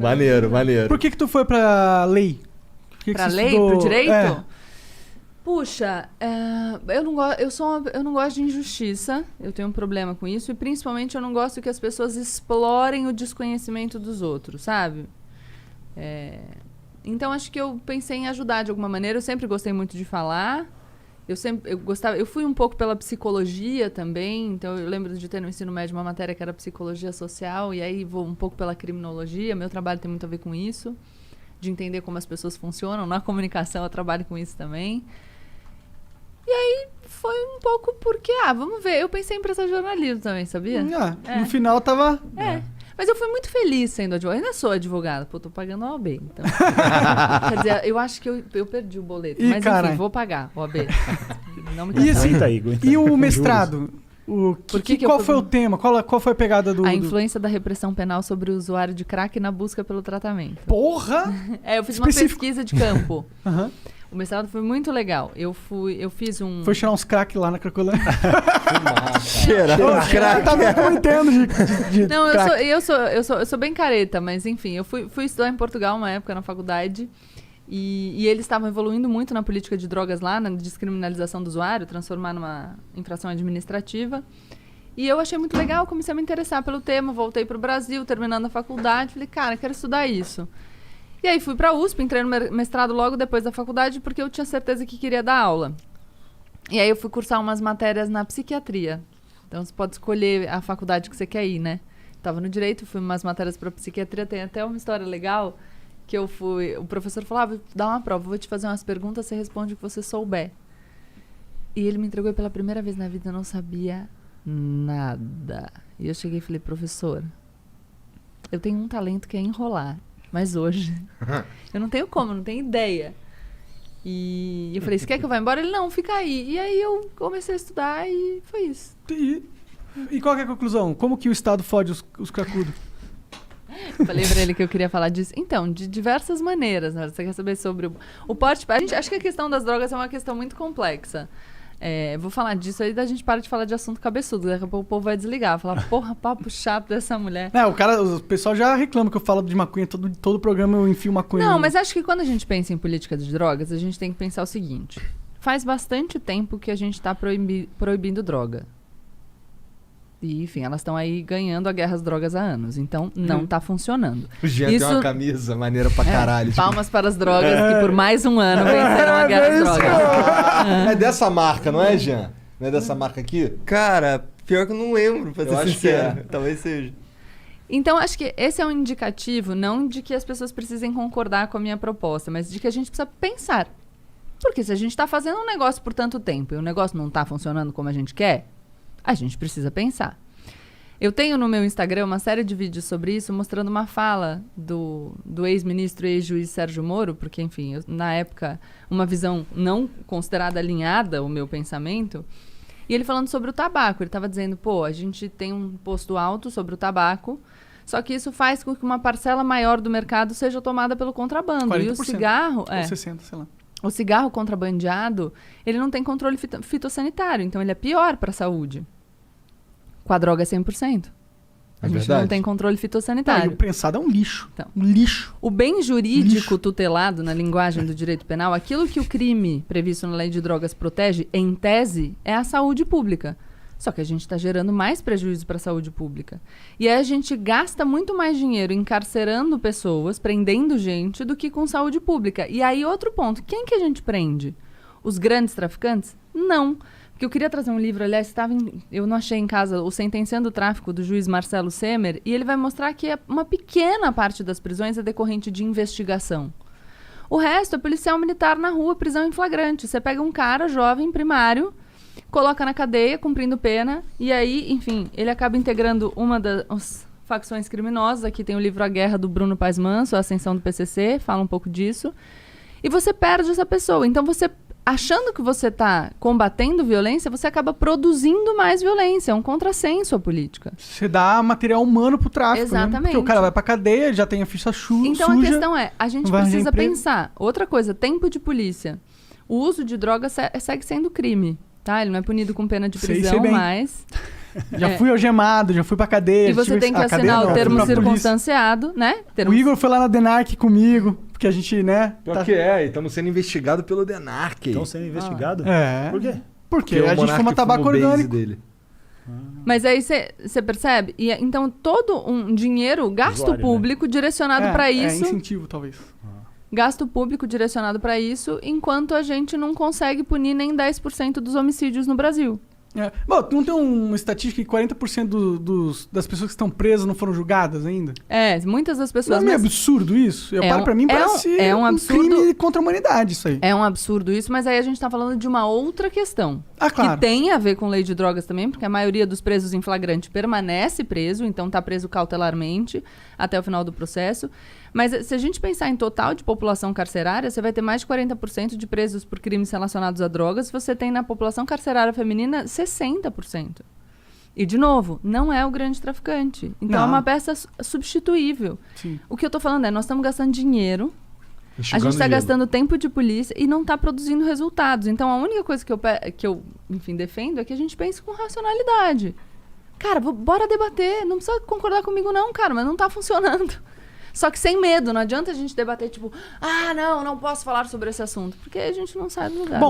Maneiro, maneiro. Por que tu foi pra lei? Pra lei? Pro direito? É. Puxa, eu não gosto de injustiça, eu tenho um problema com isso, e principalmente eu não gosto que as pessoas explorem o desconhecimento dos outros, sabe? Então acho que eu pensei em ajudar de alguma maneira, eu sempre gostei muito de falar, eu fui um pouco pela psicologia também, então eu lembro de ter no ensino médio uma matéria que era psicologia social, e aí vou um pouco pela criminologia, meu trabalho tem muito a ver com isso, de entender como as pessoas funcionam, na comunicação eu trabalho com isso também. E aí foi um pouco porque, vamos ver, eu pensei em prestar jornalismo também, sabia? No final tava... Mas eu fui muito feliz sendo advogada. Eu ainda sou advogada, tô pagando a OAB, então. Quer dizer, eu acho que eu perdi o boleto. Mas enfim, vou pagar o OAB. Não me E o mestrado? Qual foi o tema? Qual foi a pegada do... A influência da repressão penal sobre o usuário de crack na busca pelo tratamento. Porra! Eu fiz uma pesquisa de campo. O mestrado foi muito legal. Eu fiz um... Foi tirar uns crack lá na Cracolândia. Cheirar uns crack. Eu entendo de Não, crack. eu sou bem careta, mas enfim, eu fui estudar em Portugal uma época na faculdade e eles estavam evoluindo muito na política de drogas lá, na descriminalização do usuário, transformar numa infração administrativa. E eu achei muito legal, comecei a me interessar pelo tema, voltei para o Brasil, terminando a faculdade, falei, cara, quero estudar isso. E aí fui para a USP, entrei no mestrado logo depois da faculdade, porque eu tinha certeza que queria dar aula. E aí eu fui cursar umas matérias na psiquiatria. Então você pode escolher a faculdade que você quer ir, né? Tava no direito, fui umas matérias para psiquiatria, tem até uma história legal, que o professor falou, vou dar uma prova, vou te fazer umas perguntas, você responde o que você souber. E ele me entregou pela primeira vez na vida, eu não sabia nada. E eu cheguei e falei, professor, eu tenho um talento que é enrolar. Mas hoje, eu não tenho como, não tenho ideia. E eu falei, você quer que eu vá embora? Ele, não, fica aí. E aí eu comecei a estudar e foi isso. E qual que é a conclusão? Como que o Estado fode os cracudos? Falei pra ele que eu queria falar disso. Então, de diversas maneiras. Né? Você quer saber sobre o porte... Acho que a questão das drogas é uma questão muito complexa. Vou falar disso aí, da gente para de falar de assunto cabeçudo. Daqui a pouco o povo vai desligar. Falar, porra, papo chato dessa mulher. O pessoal já reclama que eu falo de maconha. Todo programa eu enfio maconha. Não, mas acho que quando a gente pensa em política de drogas, a gente tem que pensar o seguinte. Faz bastante tempo que a gente está proibindo droga. E, enfim, elas estão aí ganhando a guerra às drogas há anos. Então, não tá funcionando. O Jean tem uma camisa maneira pra caralho. Palmas para as drogas que por mais um ano venceram a guerra às drogas. É dessa marca, não é, Jean? Não é dessa marca aqui? Cara, pior que eu não lembro, pra ser sincero. Talvez seja. Então, acho que esse é um indicativo, não de que as pessoas precisem concordar com a minha proposta, mas de que a gente precisa pensar. Porque se a gente está fazendo um negócio por tanto tempo e o negócio não está funcionando como a gente quer, a gente precisa pensar. Eu tenho no meu Instagram uma série de vídeos sobre isso, mostrando uma fala do ex-ministro e ex-juiz Sérgio Moro, porque, enfim, na época, uma visão não considerada alinhada ao meu pensamento, e ele falando sobre o tabaco. Ele estava dizendo, a gente tem um imposto alto sobre o tabaco, só que isso faz com que uma parcela maior do mercado seja tomada pelo contrabando. 40%, e o cigarro... 60%, sei lá. O cigarro contrabandeado, ele não tem controle fitossanitário, então ele é pior para a saúde. Com a droga é 100%. A gente não tem controle fitossanitário. E o prensado é um lixo. Então, um lixo. O bem jurídico tutelado, na linguagem do direito penal, aquilo que o crime previsto na lei de drogas protege, em tese, é a saúde pública. Só que a gente está gerando mais prejuízo para a saúde pública. E aí a gente gasta muito mais dinheiro encarcerando pessoas, prendendo gente, do que com saúde pública. E aí outro ponto, quem que a gente prende? Os grandes traficantes? Não. Porque eu queria trazer um livro, aliás, eu não achei em casa, o Sentenciando o Tráfico, do juiz Marcelo Semer, e ele vai mostrar que uma pequena parte das prisões é decorrente de investigação. O resto é policial militar na rua, prisão em flagrante. Você pega um cara jovem, primário, coloca na cadeia, cumprindo pena, e aí, enfim, ele acaba integrando uma das facções criminosas. Aqui tem o livro A Guerra, do Bruno Paes Manso, A Ascensão do PCC, fala um pouco disso. E você perde essa pessoa. Então, você, achando que você está combatendo violência, você acaba produzindo mais violência. É um contrassenso a política. Você dá material humano pro tráfico. Exatamente. Né? Porque o cara vai pra cadeia, já tem a ficha suja. Então, a questão é, a gente precisa pensar. Outra coisa, tempo de polícia. O uso de drogas segue sendo crime. Tá? Ele não é punido com pena de prisão, mas... Já fui algemado, já fui pra cadeia. E você tem que assinar o termo circunstanciado, né? O Igor foi lá na DENARC comigo, porque a gente, né... Pior que é, estamos sendo investigados pelo DENARC. Estão sendo investigados? Por quê? Porque a gente fuma tabaco orgânico. Dele. Mas aí você percebe? E, então, todo um dinheiro, gasto público direcionado para isso... É incentivo, talvez. Gasto público direcionado para isso, enquanto a gente não consegue punir nem 10% dos homicídios no Brasil. Bom, não tem uma estatística que 40% das pessoas que estão presas não foram julgadas ainda? Muitas das pessoas... Não é meio absurdo isso? Pra mim parece um absurdo, crime contra a humanidade isso aí. É um absurdo isso, mas aí a gente tá falando de uma outra questão. Claro. Que tem a ver com lei de drogas também, porque a maioria dos presos em flagrante permanece preso, então tá preso cautelarmente até o final do processo. Mas se a gente pensar em total de população carcerária, você vai ter mais de 40% de presos por crimes relacionados a drogas. Você tem na população carcerária feminina 60%. E, de novo, não é o grande traficante. Então, é uma peça substituível. Sim. O que eu tô falando nós estamos gastando dinheiro, a gente está gastando tempo de polícia e não está produzindo resultados. Então, a única coisa que eu enfim, defendo é que a gente pense com racionalidade. Cara, bora debater. Não precisa concordar comigo não, cara, mas não tá funcionando. Só que sem medo, não adianta a gente debater, tipo, não posso falar sobre esse assunto, porque a gente não sai do lugar. Bom,